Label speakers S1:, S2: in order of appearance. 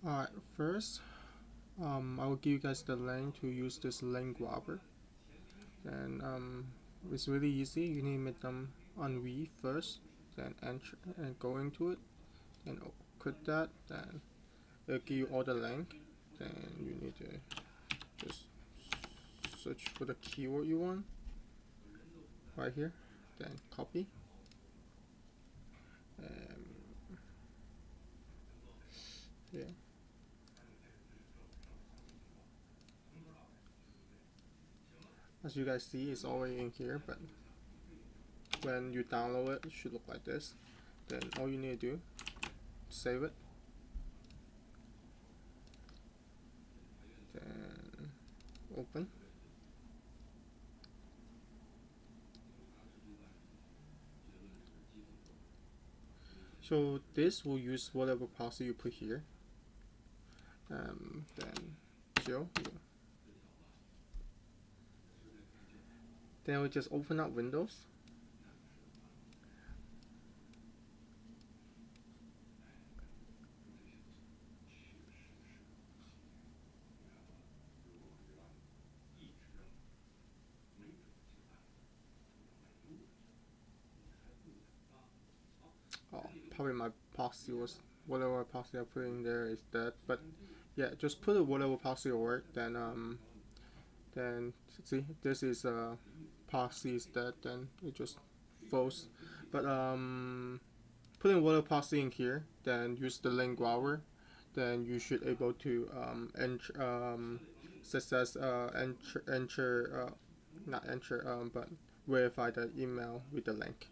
S1: Alright, first, I will give you guys the link to use this link grabber. And it's really easy. You need to make them on V first, then enter and go into it, and click that. Then it'll give you all the link. Then you need to just search for the keyword you want right here. Then copy. And yeah. As you guys see, it's already in here, but when you download it, it should look like this. Then all you need to do, save it, then open. So this will use whatever parser you put here. Then Joe. Then we just open up Windows. Oh, probably my parser was whatever parser I put in there is dead. But yeah, just put whatever parser work. Then see, this is parser is dead. Then it just falls. But putting whatever parser in here, then use the link grabber. Then you should able to enter success enter not enter but verify the email with the link.